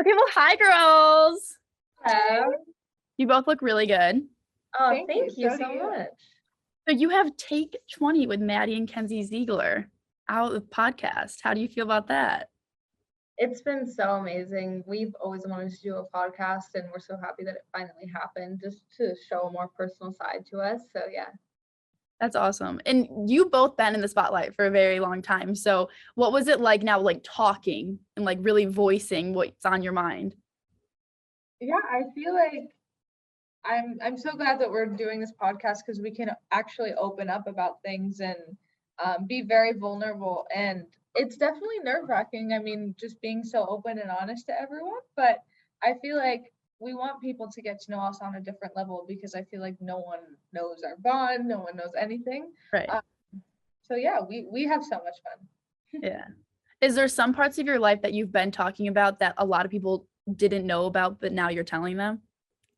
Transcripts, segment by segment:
Okay, well, hi, girls. Hello. You both look really good. Oh, Thank you so so much. So you have Take 20 with Maddie and Kenzie Ziegler out of podcast. How do you feel about that? It's been so amazing. We've always wanted to do a podcast, and we're so happy that it finally happened, just to show a more personal side to us. So yeah. That's awesome. And you both been in the spotlight for a very long time. So what was it like now, like talking and like really voicing what's on your mind? Yeah, I feel like I'm so glad that we're doing this podcast because we can actually open up about things and be very vulnerable. And it's definitely nerve-wracking. I mean, just being so open and honest to everyone. But I feel like we want people to get to know us on a different level because I feel like no one knows our bond, no one knows anything. Right. So yeah, we have so much fun. Yeah. Is there some parts of your life that you've been talking about that a lot of people didn't know about, but now you're telling them?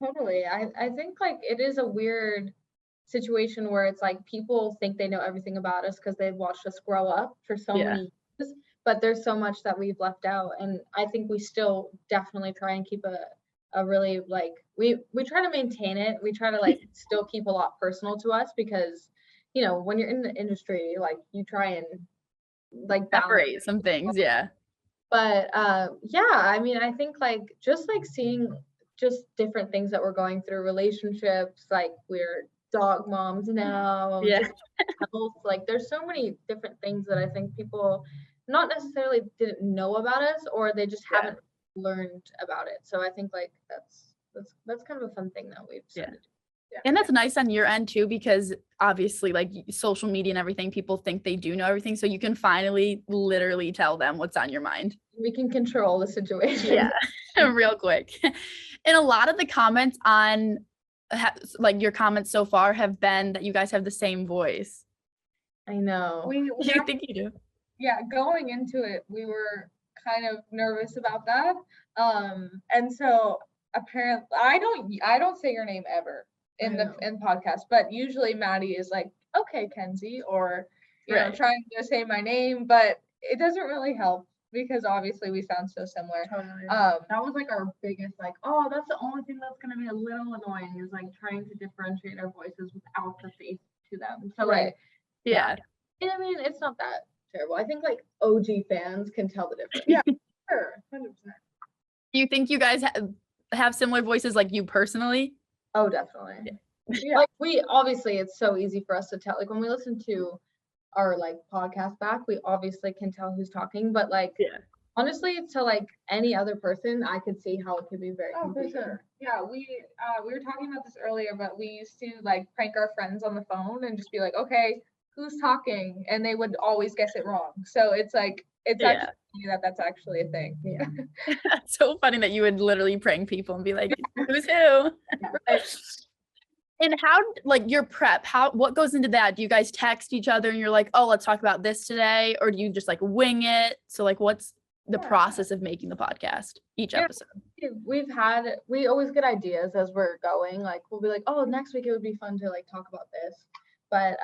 Totally. I think like it is a weird situation where it's like people think they know everything about us because they've watched us grow up for so many years, but there's so much that we've left out. And I think we still definitely try and keep a really like we try to maintain it. We try to like still keep a lot personal to us because when you're in the industry, like you try and like Separate some things, yeah. But yeah, I mean, I think like just like seeing just different things that we're going through, relationships, like we're dog moms now, Yeah. just health, like there's so many different things that I think people not necessarily didn't know about us or they just haven't learned about it. So I think like that's kind of a fun thing that we've started. Yeah. And that's nice on your end too, because obviously like social media and everything, people think they do know everything. So you can finally literally tell them what's on your mind. We can control the situation. Yeah, real quick. And a lot of the comments on like your comments so far have been that you guys have the same voice. I know. You think you do? Yeah, going into it, we were kind of nervous about that. And so apparently I don't say your name ever in podcast, but usually Maddie is like, okay, Kenzie, or you know, trying to say my name, but it doesn't really help because obviously we sound so similar. Totally. That was like our biggest like, oh, that's the only thing that's gonna be a little annoying is like trying to differentiate our voices without the face to them. So like yeah. And I mean, it's not that terrible. I think like OG fans can tell the difference. Yeah, sure, 100%. Do you think you guys have similar voices, like you personally? Oh, definitely. Yeah. Like we obviously, it's so easy for us to tell. Like when we listen to our like podcast back, we obviously can tell who's talking. But like, honestly, to like any other person, I could see how it could be very confusing. For sure. Yeah, we were talking about this earlier, but we used to like prank our friends on the phone and just be like, okay, who's talking? And they would always guess it wrong. So it's like actually that's actually a thing. Yeah. It's so funny that you would literally prank people and be like, who's who? And how, like your prep, what goes into that? Do you guys text each other and you're like, oh, let's talk about this today? Or do you just like wing it? So like, what's the process of making the podcast each episode? We always get ideas as we're going. Like we'll be like, oh, next week it would be fun to like talk about this. But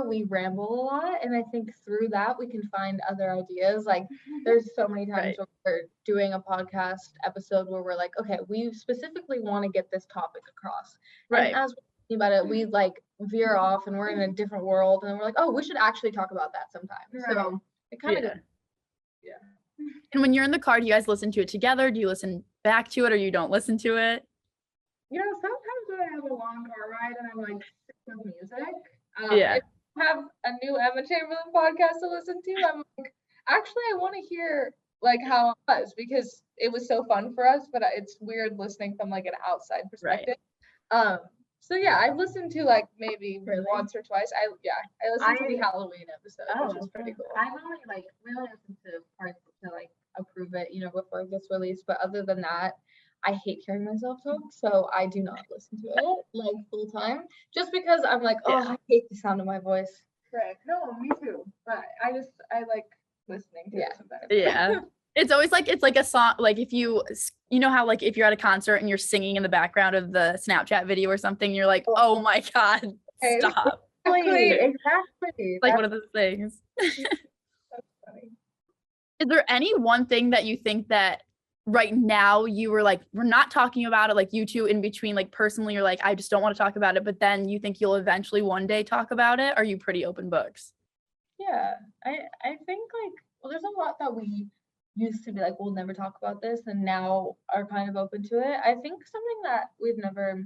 we ramble a lot. And I think through that we can find other ideas. Like there's so many times where we're doing a podcast episode where we're like, okay, we specifically want to get this topic across. And as we're thinking about it, we like veer off and we're in a different world. And we're like, oh, we should actually talk about that sometime. So it kind of And when you're in the car, do you guys listen to it together? Do you listen back to it or you don't listen to it? You know, sometimes when I have a long car ride and I'm like sick of music, if I have a new Emma Chamberlain podcast to listen to, I'm like, actually, I want to hear like how it was because it was so fun for us, but it's weird listening from like an outside perspective. So yeah, I've listened to like maybe once or twice. I listened to the Halloween episode, which is pretty cool. I've only like really listened to parts to like approve it, before it gets released. But other than that, I hate hearing myself talk, so I do not listen to it like full time. Just because I'm like, I hate the sound of my voice. Right. No, me too. But I like listening to it sometimes. Yeah. It's always like, it's like a song, like if you know how like if you're at a concert and you're singing in the background of the Snapchat video or something, you're like, oh my God, stop. Exactly. Like one of those things. That's funny. Is there any one thing that you think that right now you were like, we're not talking about it, like you two in between, like personally you're like, I just don't want to talk about it, but then you think you'll eventually one day talk about it? Are you pretty open books? Yeah, I think like, well, there's a lot that we used to be like, we'll never talk about this, and now are kind of open to it. I think something that we've never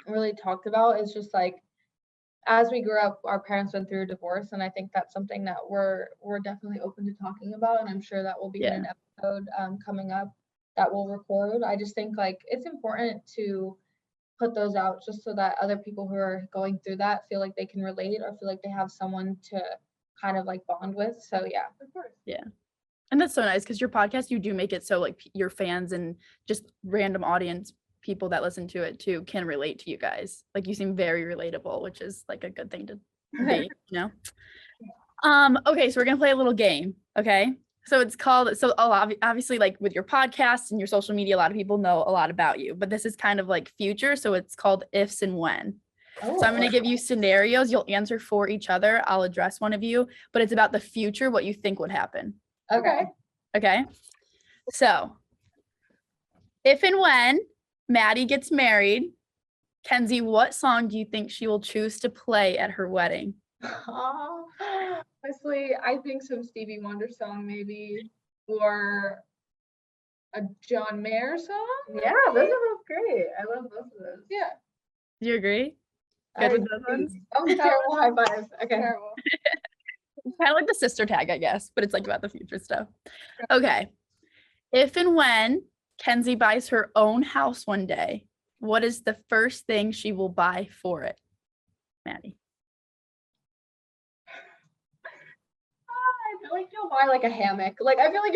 really talked about is just like, as we grew up, our parents went through a divorce, and I think that's something that we're definitely open to talking about, and I'm sure that will be in an episode coming up that we'll record. I just think like it's important to put those out just so that other people who are going through that feel like they can relate or feel like they have someone to kind of like bond with. So yeah, of course. Yeah. And that's so nice because your podcast, you do make it so like your fans and just random audience people that listen to it too can relate to you guys. Like you seem very relatable, which is like a good thing to be, you know? Okay, so we're gonna play a little game. Okay. So it's called, so obviously like with your podcast and your social media, a lot of people know a lot about you, but this is kind of like future. So it's called Ifs and When. So I'm going to give you scenarios. You'll answer for each other. I'll address one of you, but it's about the future, what you think would happen. Okay. Okay. So if and when Maddie gets married, Kenzie, what song do you think she will choose to play at her wedding? Honestly, I think some Stevie Wonder song maybe, or a John Mayer song. Yeah, those are both great. I love both of those. Yeah. Do you agree? Good with those ones? That was a terrible high five. Okay. Terrible. Kind of like the sister tag, I guess, but it's like about the future stuff. Okay. If and when Kenzie buys her own house one day, what is the first thing she will buy for it? Maddie. I feel like you'll buy like a hammock. Like I feel like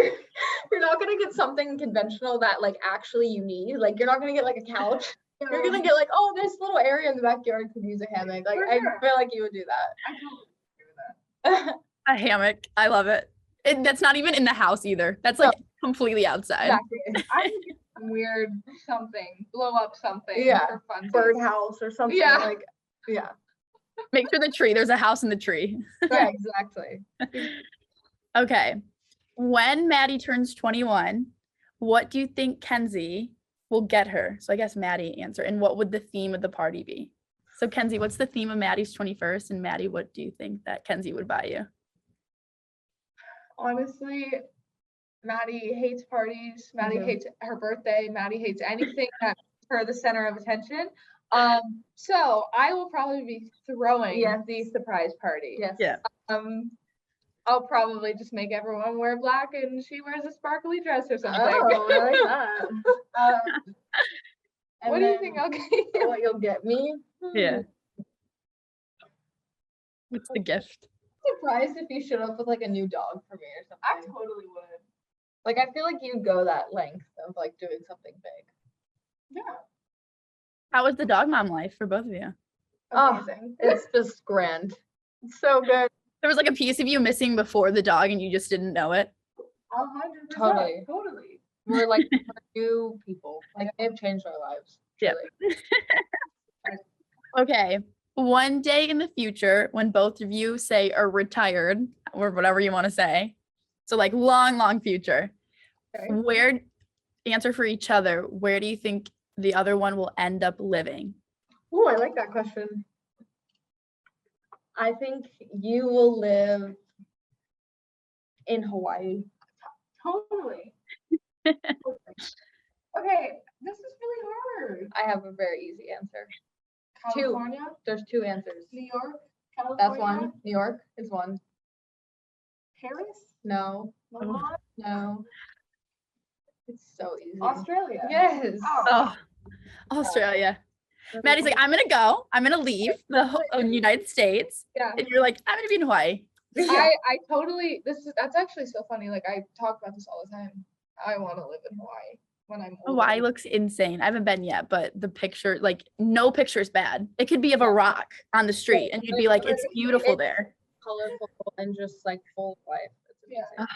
you're not gonna get something conventional that like actually you need. Like you're not gonna get like a couch. You're gonna get like, oh, this little area in the backyard could use a hammock. Like I feel like you would do that. I totally agree with that. A hammock. I love it. That's not even in the house either. That's like completely outside. Exactly. I would get some weird something, blow up something for fun. Birdhouse or something. Yeah. Like, yeah. Make sure there's a house in the tree. Yeah, exactly. Okay. When Maddie turns 21, what do you think Kenzie will get her? So I guess Maddie answer. And what would the theme of the party be? So Kenzie, what's the theme of Maddie's 21st? And Maddie, what do you think that Kenzie would buy you? Honestly, Maddie hates parties. Maddie hates her birthday. Maddie hates anything that's her the center of attention. So I will probably be throwing the surprise party. Yes. Yeah. I'll probably just make everyone wear black and she wears a sparkly dress or something. Oh, I like that. What do you think I'll get you? What you'll get me? Yeah. What's the gift? Surprised if you showed up with like a new dog for me or something. I totally would. Like I feel like you'd go that length of like doing something big. Yeah. How was the dog mom life for both of you? Amazing. It's just grand. It's so good. There was like a piece of you missing before the dog and you just didn't know it. 100%. Totally. We're like new people. Like they've changed our lives. Yeah. Okay. One day in the future, when both of you say are retired or whatever you want to say. So like long future. Okay. Answer for each other. Where do you think the other one will end up living? Oh, I like that question. I think you will live in Hawaii. Totally. Okay, this is really hard. I have a very easy answer. California? There's two answers. New York? California? That's one. New York is one. Paris? No. Milan? No. It's so easy. Australia? Yes. Oh, Australia. Maddie's like, I'm going to go. I'm going to leave the United States. Yeah. And you're like, I'm going to be in Hawaii. I totally, that's actually so funny. Like I talk about this all the time. I want to live in Hawaii when I'm older. Hawaii looks insane. I haven't been yet, but the picture, like no picture is bad. It could be of a rock on the street and you'd be like, it's beautiful there. Colorful and just like full of life. It's amazing.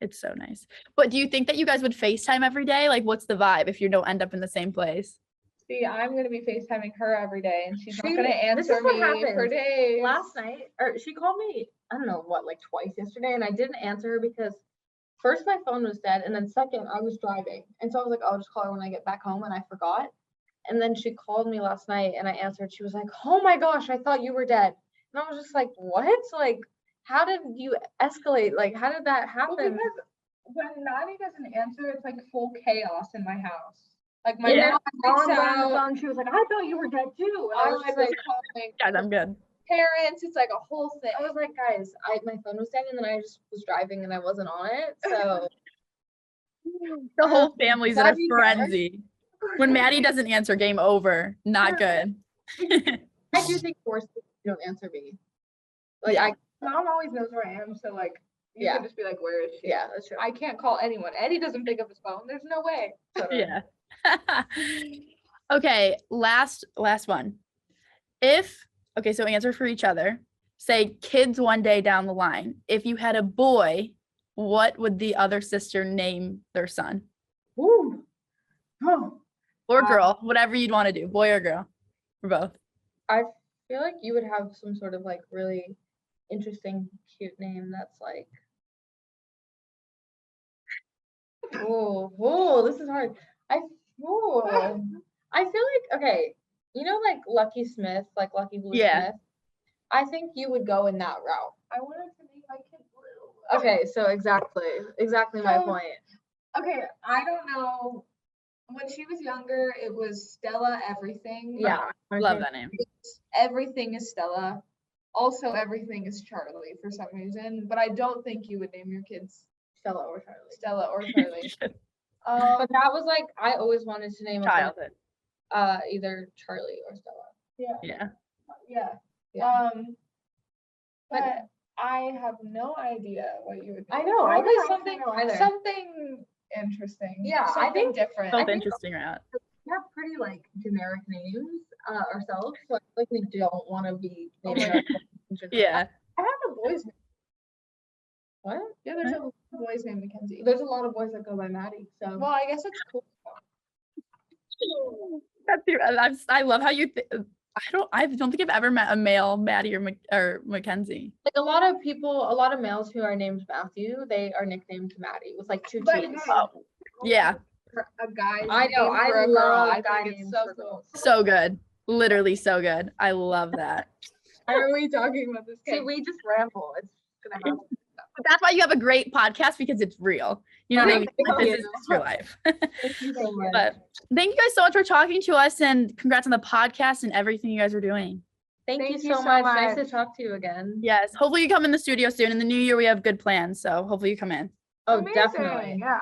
It's so nice. But do you think that you guys would FaceTime every day? Like what's the vibe if you don't end up in the same place? See, I'm going to be FaceTiming her every day and she's not going to answer me for days. Last night, or she called me, I don't know what, like twice yesterday, and I didn't answer her because first my phone was dead, and then second I was driving, and so I was like, I'll just call her when I get back home, and I forgot. And then she called me last night, and I answered. She was like, "Oh my gosh, I thought you were dead." And I was just like, "What? Like, how did you escalate? Like, how did that happen?" Well, because when Maddie doesn't answer, it's like full chaos in my house. Like my Yeah. mom Mom freaks got on the out. phone. She was like, "I thought you were dead too." And I was just like, calling Guys, I'm good. parents. It's like a whole thing. I was like, guys, my phone was dead, and then I just was driving, and I wasn't on it. So The whole family's in a Maddie frenzy. When Maddie doesn't answer, game over. Not good. I do think worse if you don't answer me. Like Yeah. Mom always knows where I am, so like you Yeah. can just be like, "Where is she?" Yeah, that's true. I can't call anyone. Eddie doesn't pick up his phone. There's no way. Yeah. Okay, last one. Okay, so answer for each other. Say kids one day down the line. If you had a boy, what would the other sister name their son? Ooh. Oh. Or girl, whatever you'd want to do, boy or girl, or both. I feel like you would have some sort of like really interesting, cute name that's like. Oh, this is hard. I feel like, okay, you know, like Lucky Smith, like Lucky Blue Smith. I think you would go in that route. I wanted to name my kid Blue. Okay, so exactly my point. Okay, I don't know. When she was younger, it was Stella everything. Yeah, Love that name. Everything is Stella. Also, everything is Charlie for some reason. But I don't think you would name your kids Stella or Charlie. Stella or Charlie. But that was like I always wanted to name a Childhood. either Charlie or Stella. Yeah. Yeah. But I have no idea what you would. I know. Probably I something don't know either. something interesting. Yeah, I something think- different. Felt I think- interesting route. We have pretty like generic names ourselves, so I feel like we don't want to be naming our children generic. Yeah. I have a boy's name. What? Yeah, there's a boy's name Mackenzie. There's a lot of boys that go by Maddie. So Well, I guess it's cool. I love how you. I don't think I've ever met a male Maddie or Mackenzie. like a lot of males who are named Matthew, they are nicknamed Maddie with like two But T's. Yeah, For a guy's I know. name for I a girl, love I guy think it's names so for cool. girls. so good. Literally so good. I love that. Why are we talking about this? See, we just ramble. It's gonna happen. But that's why you have a great podcast, because it's real. You know what I mean? Thank Like, you. this is your life. Thank you so much. But thank you guys so much for talking to us, and congrats on the podcast and everything you guys are doing. Thank you Thank you so so much. Nice to much. talk to you again. Yes. Hopefully you come in the studio soon. In the new year, we have good plans. So hopefully you come in. Oh, Amazing, definitely. Yeah.